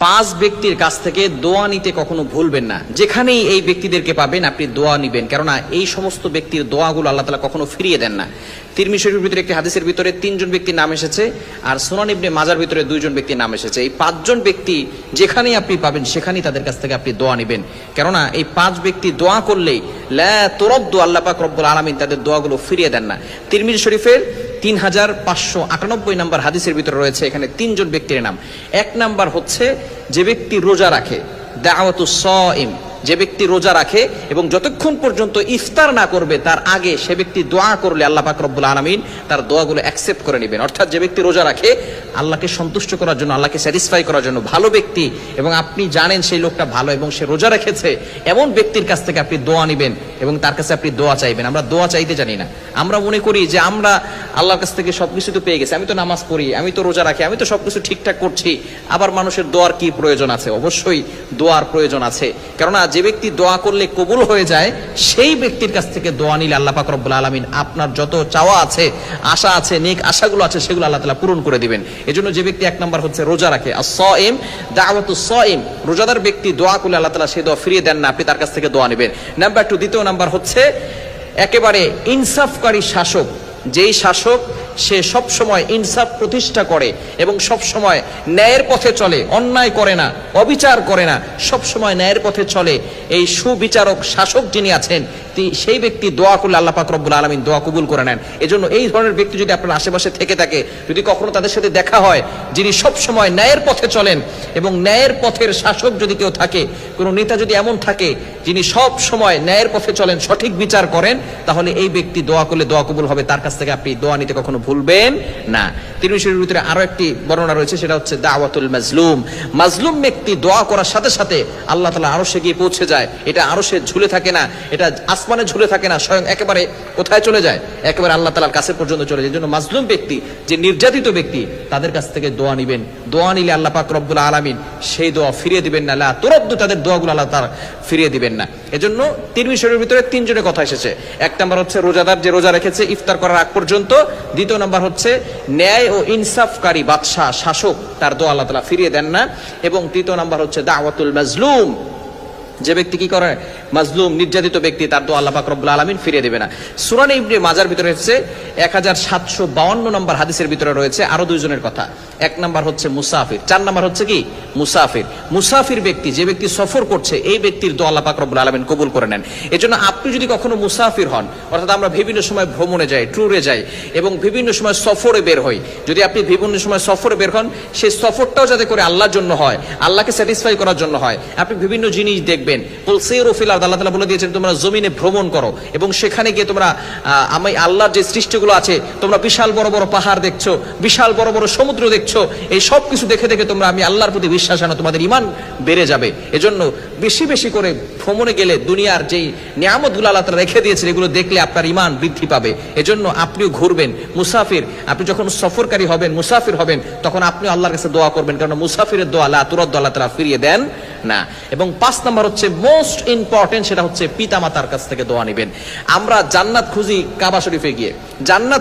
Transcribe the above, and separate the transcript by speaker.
Speaker 1: পাঁচ ব্যক্তির কাছ থেকে দোয়া নিতে কখনো ভুলবেন না। যেখানেই এই ব্যক্তিদেরকে পাবেন আপনি দোয়া নিবেন, কেননা এই সমস্ত ব্যক্তির দোয়াগুলো আল্লাহ তাআলা কখনো ফিরিয়ে দেন না। তিরমিজি শরীফের ভিতরে একটি হাদিসের ভিতরে 3 জন ব্যক্তির নাম এসেছে, আর সুনান ইবনে মাজার ভিতরে 2 জন ব্যক্তির নাম এসেছে। এই 5 জন ব্যক্তি যেখানেই আপনি পাবেন সেখানেই তাদের কাছ থেকে আপনি দোয়া নিবেন, কেননা এই 5 ব্যক্তি দোয়া করলেই লা তুরাদ্দু, আল্লাহ পাক রব্বুল আলামিন তাদের দোয়াগুলো ফিরিয়ে দেন না। তিরমিজি শরীফের 3598 নম্বর হাদিসের ভিতরে রয়েছে এখানে 3 জন ব্যক্তির নাম। 1 নাম্বার হচ্ছে যে ব্যক্তি রোজা রাখে, দাওয়াতুস সাইম, যে ব্যক্তি রোজা রাখে এবং যতক্ষণ পর্যন্ত ইফতার না করবে তার আগে সে ব্যক্তি দোয়া করলে আল্লাহ পাক রব্বুল আলামিন তার দোয়াগুলো অ্যাকসেপ্ট করে নেবেন। অর্থাৎ যে ব্যক্তি রোজা রাখে আল্লাহকে সন্তুষ্ট করার জন্য, আল্লাহকে স্যাটিসফাই করার জন্য, ভালো ব্যক্তি এবং আপনি জানেন সেই লোকটা ভালো এবং সে রোজা রেখেছে, এমন ব্যক্তির কাছ থেকে আপনি দোয়া নেবেন এবং তার কাছে আপনি দোয়া চাইবেন। আমরা দোয়া চাইতে জানি না, আমরা মনে করি যে আমরা আল্লাহর কাছ থেকে সবকিছু তো পেয়ে গেছি, আমি তো নামাজ পড়ি, আমি তো রোজা রাখি, আমি তো সবকিছু ঠিকঠাক করছি, আবার মানুষের দোয়ার কি প্রয়োজন আছে? অবশ্যই দোয়ার প্রয়োজন আছে, কেননা যে ব্যক্তি দোয়া করলে কবুল হয়ে যায় সেই ব্যক্তির কাছ থেকে দোয়া নিলে আল্লাহ পাক রব্বুল আলামিন আপনার যত চাওয়া আছে, আশা আছে, নেক আশাগুলো আছে সেগুলো আল্লাহ তাআলা পূরণ করে দিবেন। এজন্য যে ব্যক্তি 1 নাম্বার হচ্ছে রোজা রাখে, as-সাইম দাওয়াতুস সাইম, রোজাদার ব্যক্তি দোয়া করলে আল্লাহ তাআলা সেই দোয়া ফিরিয়ে দেন না, আপনি তার কাছ থেকে দোয়া নেবেন। নাম্বার 2, দ্বিতীয় নাম্বার হচ্ছে একেবারে ইনসাফকারী শাসক, যেই শাসক সে সব সময় ইনসাফ প্রতিষ্ঠা করে এবং সব সময় ন্যায়ের পথে চলে, অন্যায় করে না, অবিচার করে না, সব সময় ন্যায়ের পথে চলে, এই সুবিচারক শাসক যিনি আছেন সেই ব্যক্তি দোয়া করলে আল্লাহ পাক রব্বুল আলামিন দোয়া কবুল করে নেন। এজন্য এই ধরনের ব্যক্তি যদি আপনার আশেপাশে থেকে থাকে, যদি কখনো তাদের সাথে দেখা হয় যিনি সব সময় ন্যায়ের পথে চলেন এবং ন্যায়ের পথের শাসক যদি কেউ থাকে, কোনো নেতা যদি এমন থাকে যিনি সব সময় ন্যায়ের পথে চলেন, সঠিক বিচার করেন, তাহলে এই ব্যক্তি দোয়া করলে দোয়া কবুল হবে, তার কাছ থেকে আপনি দোয়া নিতে কখনো ভুলবেন না। তিরমিজি শরীফের ভিতরে আরো একটি বর্ণনা রয়েছে, সেটা হচ্ছে দাওয়াতুল মাজলুম, মাজলুম ব্যক্তি দোয়া করার সাথে সাথে আল্লাহ তাআলা আরশে গিয়ে পৌঁছে যায়। এটা আরশে ঝুলে থাকে না, এটা আসমানে ঝুলে থাকে না, স্বয়ং একেবারে কোথায় চলে যায়? একেবারে আল্লাহ তাআলার কাছে পর্যন্ত চলে যায়। এজন্য মাজলুম ব্যক্তি, যে নির্যাতিত ব্যক্তি, তাদের কাছ থেকে দোয়া নিবেন। দোয়া নিলে আল্লাহ পাক রব্বুল আলামিন সেই দোয়া ফিরিয়ে দিবেন না, লা তুরাদ্দু, তাদের দোয়াগুলো আল্লাহ তাআলা ফিরিয়ে দিবেন না। এজন্য তিরমিজি শরীফের ভিতরে 3 জনের কথা এসেছে। 1 নাম্বার হচ্ছে রোজাদার, যে রোজা রেখেছে ইফতার করার আগ পর্যন্ত। দ্বিতীয় নাম্বার হচ্ছে ন্যায় ও ইনসাফকারী বাদশা, শাসক, তার দোয়া আল্লাহ তাআলা ফিরিয়ে দেন না। এবং তৃতীয় নাম্বার হচ্ছে দাওয়াতুল মাজলুম, যে ব্যক্তি কি করে, মাজলুম নির্যাতিত ব্যক্তি, তার দোয়া আল্লাহ পাক রব্বুল আলামিন ফিরিয়ে দেবে না। সুনান ইবনে মাজার ভিতরে হচ্ছে 1752 নম্বর হাদিসের ভিতরে রয়েছে আরো 2 জনের কথা। 1 নাম্বার হচ্ছে মুসাফির, 4 নাম্বার হচ্ছে কি মুসাফির। মুসাফির ব্যক্তি, যে ব্যক্তি সফর করছে, এই ব্যক্তির দোয়া আল্লাহ পাক রব্বুল আলামিন কবুল করে নেন। এজন্য আপনি যদি কখনো মুসাফির হন, অর্থাৎ আমরা বিভিন্ন সময় ভ্রমণে যাই, ট্যুরে যাই এবং বিভিন্ন সময় সফরে বের হই, যদি আপনি বিভিন্ন সময় সফরে বের হন, সেই সফরটাও যাতে করে আল্লাহর জন্য হয়, আল্লাহকে স্যাটিসফাই করার জন্য হয়, আপনি বিভিন্ন জিনিস দেখবেন। আল্লাহ তাআলা বলে দিয়েছেন তোমরা জমিনে ভ্রমণ করো এবং সেখানে গিয়ে তোমরা আমি আল্লাহর যে সৃষ্টিগুলো আছে, তোমরা বিশাল বড় বড় পাহাড় দেখছো, বিশাল বড় বড় সমুদ্র দেখছো, এই সব কিছু দেখে দেখে তোমরা আমি আল্লাহর প্রতি বিশ্বাস আনো, তোমাদের ঈমান বেড়ে যাবে। এজন্য বেশি বেশি করে ভ্রমণে গেলে দুনিয়ার যেই নিয়ামতগুলো আল্লাহ তাআলা রেখে দিয়েছেন এগুলো দেখলে আপনার ঈমান বৃদ্ধি পাবে। এজন্য আপনিও ঘুরবেন, মুসাফির, আপনি যখন সফরকারী হবেন, মুসাফির হবেন, তখন আপনি আল্লাহর কাছে দোয়া করবেন, কারণ মুসাফিরের দোয়া লা তুরাদ্দু, আল্লাহ তাআলা ফিরিয়ে দেন না। এবং 5 নাম্বার হচ্ছে মোস্ট ইম্পর্টেন্ট, সেটা হচ্ছে পিতামাতার কাছ থেকে দোয়া নেবেন। আমরা জান্নাত খুঁজি কাবা শরীফে গিয়ে, জান্নাত